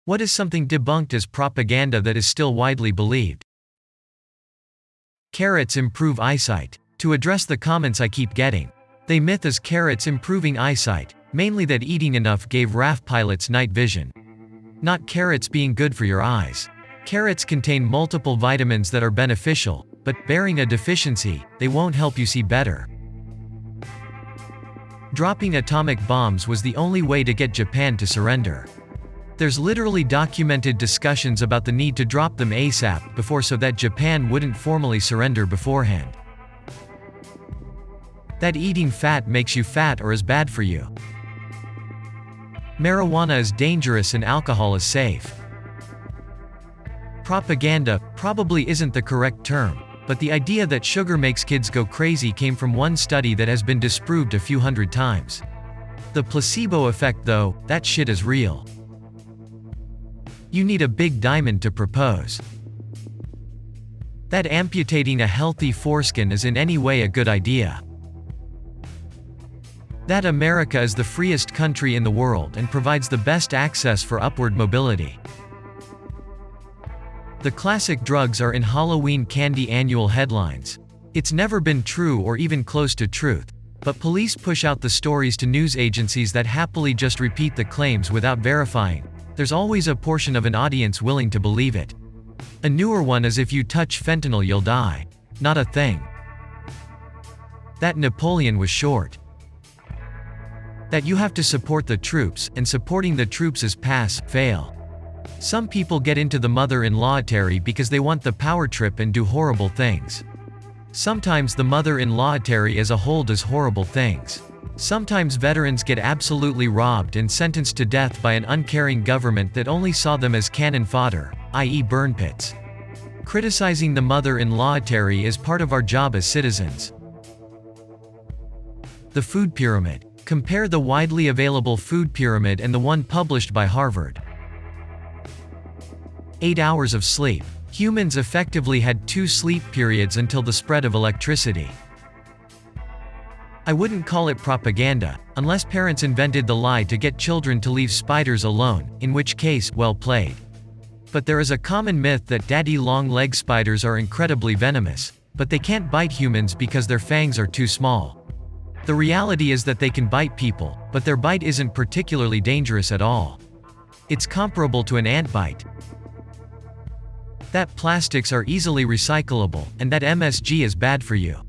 What is something debunked as propaganda that is still widely believed? Carrots improve eyesight. To address the comments I keep getting, they myth as carrots improving eyesight, mainly that eating enough gave RAF pilots night vision. Not carrots being good for your eyes. Carrots contain multiple vitamins that are beneficial, but bearing a deficiency, they won't help you see better. Dropping atomic bombs was the only way to get Japan to surrender. There's literally documented discussions about the need to drop them ASAP before so that Japan wouldn't formally surrender beforehand. That eating fat makes you fat or is bad for you. Marijuana is dangerous and alcohol is safe. Propaganda probably isn't the correct term, but the idea that sugar makes kids go crazy came from one study that has been disproved a few hundred times. The placebo effect though, that shit is real. You need a big diamond to propose. That amputating a healthy foreskin is in any way a good idea. That America is the freest country in the world and provides the best access for upward mobility. The classic drugs are in Halloween candy annual headlines. It's never been true or even close to truth, but police push out the stories to news agencies that happily just repeat the claims without verifying. There's always a portion of an audience willing to believe it. A newer one is if you touch fentanyl you'll die. Not a thing. That Napoleon was short. That you have to support the troops, and supporting the troops is pass-fail. Some people get into the mother-in-lawtary because they want the power trip and do horrible things. Sometimes the mother-in-lawtary as a whole does horrible things. Sometimes veterans get absolutely robbed and sentenced to death by an uncaring government that only saw them as cannon fodder, i.e. burn pits. Criticizing the mother-in-lawtary is part of our job as citizens. The food pyramid. Compare the widely available food pyramid and the one published by Harvard. 8 hours of sleep. Humans effectively had 2 sleep periods until the spread of electricity. I wouldn't call it propaganda, unless parents invented the lie to get children to leave spiders alone, in which case, well played. But there is a common myth that daddy long-leg spiders are incredibly venomous, but they can't bite humans because their fangs are too small. The reality is that they can bite people, but their bite isn't particularly dangerous at all. It's comparable to an ant bite. That plastics are easily recyclable, and that MSG is bad for you.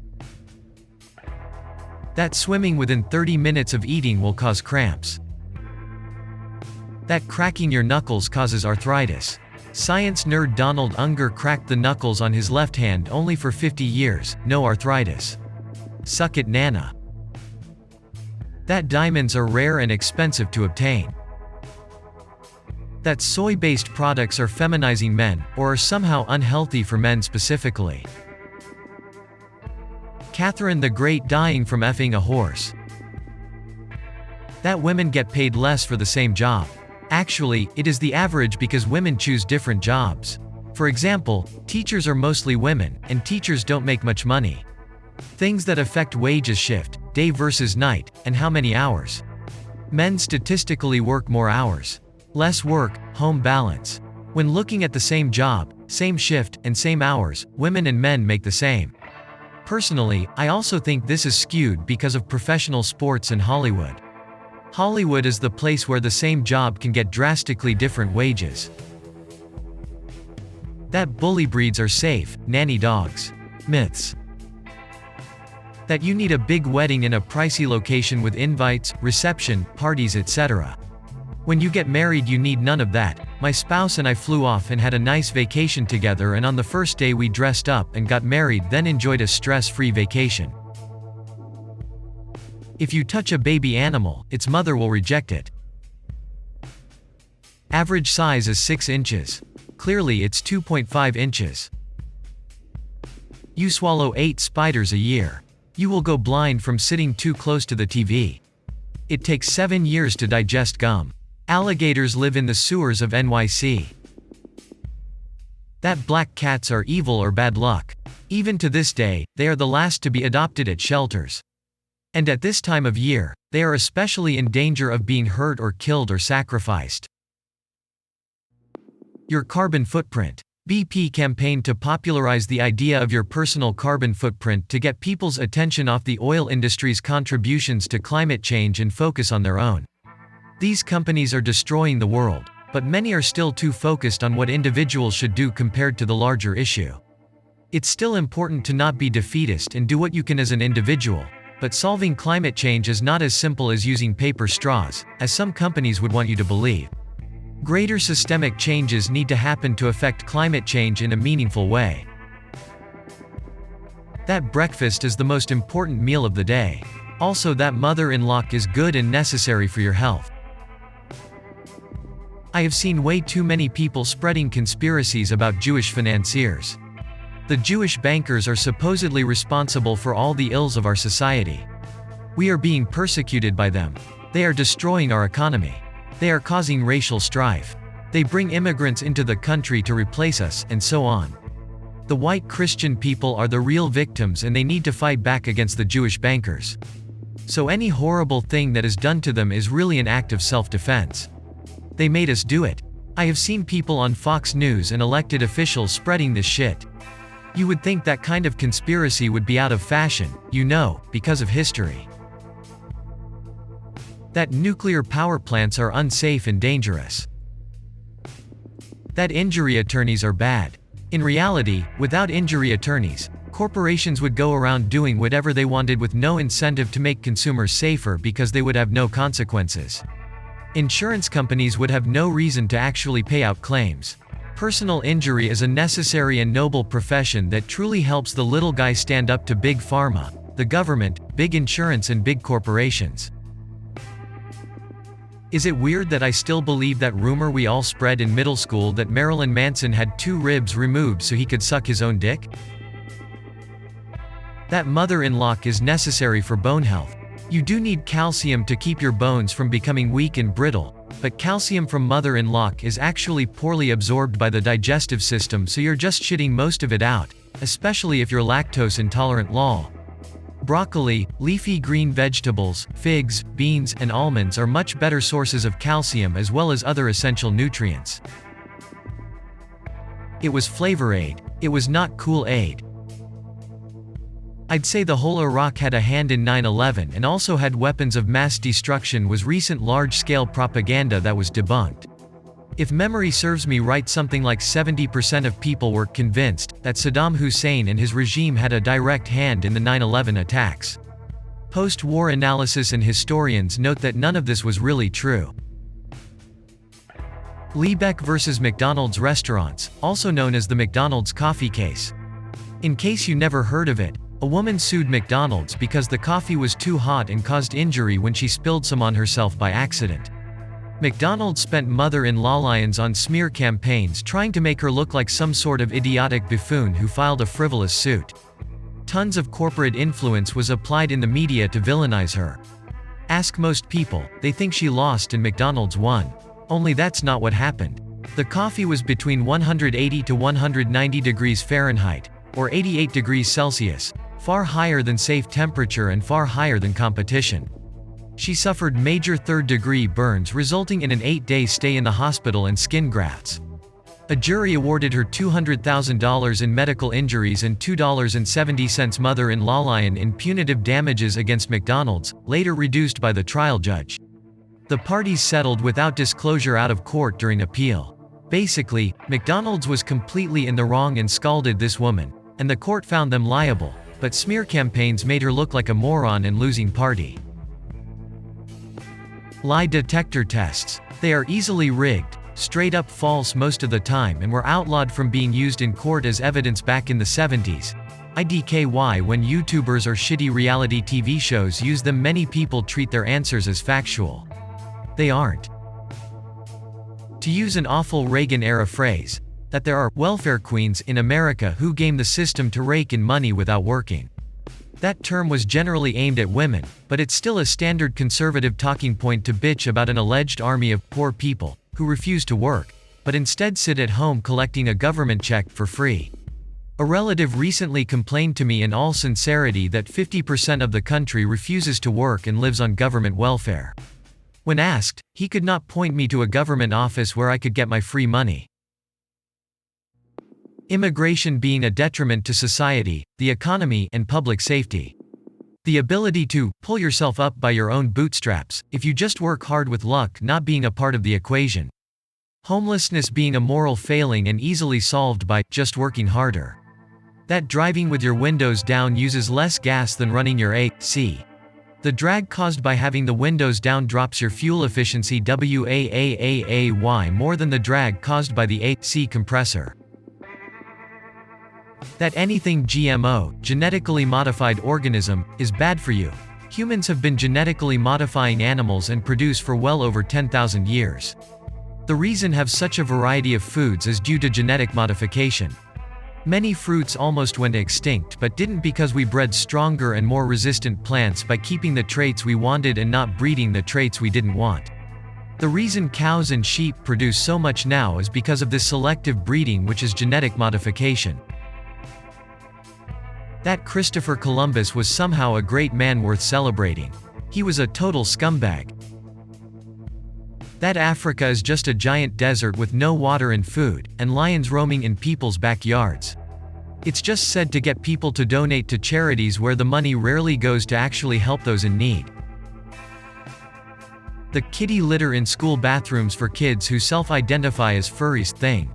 That swimming within 30 minutes of eating will cause cramps. That cracking your knuckles causes arthritis. Science nerd Donald Unger cracked the knuckles on his left hand only for 50 years, no arthritis. Suck it, Nana. That diamonds are rare and expensive to obtain. That soy-based products are feminizing men, or are somehow unhealthy for men specifically. Catherine the Great dying from effing a horse. That women get paid less for the same job. Actually, it is the average because women choose different jobs. For example, teachers are mostly women, and teachers don't make much money. Things that affect wages shift, day versus night, and how many hours. Men statistically work more hours. Less work, home balance. When looking at the same job, same shift, and same hours, women and men make the same. Personally, I also think this is skewed because of professional sports and Hollywood. Hollywood is the place where the same job can get drastically different wages. That bully breeds are safe, nanny dogs. Myths. That you need a big wedding in a pricey location with invites, reception, parties, etc. When you get married you need none of that. My spouse and I flew off and had a nice vacation together, and on the first day we dressed up and got married, then enjoyed a stress-free vacation. If you touch a baby animal, its mother will reject it. Average size is 6 inches. Clearly it's 2.5 inches. You swallow 8 spiders a year. You will go blind from sitting too close to the TV. It takes 7 years to digest gum. Alligators live in the sewers of NYC. That black cats are evil or bad luck. Even to this day, they are the last to be adopted at shelters. And at this time of year, they are especially in danger of being hurt or killed or sacrificed. Your carbon footprint. BP campaigned to popularize the idea of your personal carbon footprint to get people's attention off the oil industry's contributions to climate change and focus on their own. These companies are destroying the world, but many are still too focused on what individuals should do compared to the larger issue. It's still important to not be defeatist and do what you can as an individual, but solving climate change is not as simple as using paper straws, as some companies would want you to believe. Greater systemic changes need to happen to affect climate change in a meaningful way. That breakfast is the most important meal of the day. Also, that mother-in-law is good and necessary for your health. I have seen way too many people spreading conspiracies about Jewish financiers. The Jewish bankers are supposedly responsible for all the ills of our society. We are being persecuted by them. They are destroying our economy. They are causing racial strife. They bring immigrants into the country to replace us, and so on. The white Christian people are the real victims and they need to fight back against the Jewish bankers. So any horrible thing that is done to them is really an act of self-defense. They made us do it. I have seen people on Fox News and elected officials spreading this shit. You would think that kind of conspiracy would be out of fashion, because of history. That nuclear power plants are unsafe and dangerous. That injury attorneys are bad. In reality, without injury attorneys, corporations would go around doing whatever they wanted with no incentive to make consumers safer because they would have no consequences. Insurance companies would have no reason to actually pay out claims. Personal injury is a necessary and noble profession that truly helps the little guy stand up to big pharma, the government, big insurance and big corporations. Is it weird that I still believe that rumor we all spread in middle school that Marilyn Manson had 2 ribs removed so he could suck his own dick? That mother-in-law is necessary for bone health. You do need calcium to keep your bones from becoming weak and brittle, but calcium from mother-in-law is actually poorly absorbed by the digestive system, so you're just shitting most of it out, especially if you're lactose intolerant lol. Broccoli, leafy green vegetables, figs, beans, and almonds are much better sources of calcium as well as other essential nutrients. It was Flavor Aid. It was not Kool-Aid. I'd say the whole Iraq had a hand in 9/11 and also had weapons of mass destruction was recent large-scale propaganda that was debunked. If memory serves me right, something like 70% of people were convinced that Saddam Hussein and his regime had a direct hand in the 9/11 attacks. Post-war analysis and historians note that none of this was really true. Liebeck versus McDonald's restaurants, also known as the McDonald's coffee case. In case you never heard of it, a woman sued McDonald's because the coffee was too hot and caused injury when she spilled some on herself by accident. McDonald's spent mother-in-law lions on smear campaigns trying to make her look like some sort of idiotic buffoon who filed a frivolous suit. Tons of corporate influence was applied in the media to villainize her. Ask most people, they think she lost and McDonald's won. Only that's not what happened. The coffee was between 180 to 190 degrees Fahrenheit, or 88 degrees Celsius, far higher than safe temperature and far higher than competition. She suffered major third-degree burns resulting in an 8-day stay in the hospital and skin grafts. A jury awarded her $200,000 in medical injuries and $2.70 mother-in-law lion in punitive damages against McDonald's, later reduced by the trial judge. The parties settled without disclosure out of court during appeal. Basically, McDonald's was completely in the wrong and scalded this woman, and the court found them liable, but smear campaigns made her look like a moron and losing party. Lie detector tests. They are easily rigged, straight up false most of the time, and were outlawed from being used in court as evidence back in the 70s. IDKY when YouTubers or shitty reality TV shows use them, many people treat their answers as factual. They aren't. To use an awful Reagan-era phrase, that there are welfare queens in America who game the system to rake in money without working. That term was generally aimed at women, but it's still a standard conservative talking point to bitch about an alleged army of poor people who refuse to work, but instead sit at home collecting a government check for free. A relative recently complained to me in all sincerity that 50% of the country refuses to work and lives on government welfare. When asked, he could not point me to a government office where I could get my free money. Immigration being a detriment to society, the economy, and public safety. The ability to pull yourself up by your own bootstraps, if you just work hard with luck not being a part of the equation. Homelessness being a moral failing and easily solved by just working harder. That driving with your windows down uses less gas than running your AC. The drag caused by having the windows down drops your fuel efficiency WAAAAY more than the drag caused by the AC compressor. That anything GMO, genetically modified organism, is bad for you. Humans have been genetically modifying animals and produce for well over 10,000 years. The reason have such a variety of foods is due to genetic modification. Many fruits almost went extinct but didn't because we bred stronger and more resistant plants by keeping the traits we wanted and not breeding the traits we didn't want. The reason cows and sheep produce so much now is because of this selective breeding, which is genetic modification. That Christopher Columbus was somehow a great man worth celebrating. He was a total scumbag. That Africa is just a giant desert with no water and food, and lions roaming in people's backyards. It's just said to get people to donate to charities where the money rarely goes to actually help those in need. The kitty litter in school bathrooms for kids who self-identify as furries thing.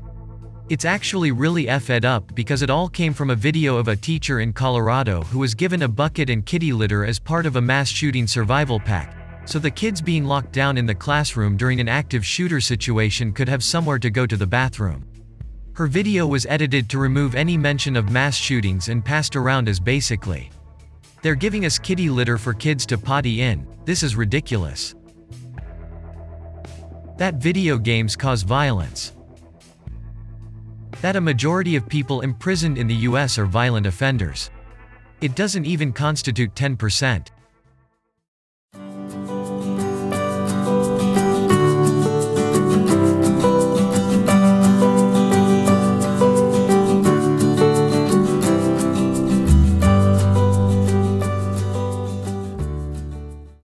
It's actually really effed up because it all came from a video of a teacher in Colorado who was given a bucket and kitty litter as part of a mass shooting survival pack, so the kids being locked down in the classroom during an active shooter situation could have somewhere to go to the bathroom. Her video was edited to remove any mention of mass shootings and passed around as basically, "They're giving us kitty litter for kids to potty in, this is ridiculous." That video games cause violence. That a majority of people imprisoned in the US are violent offenders. It doesn't even constitute 10%.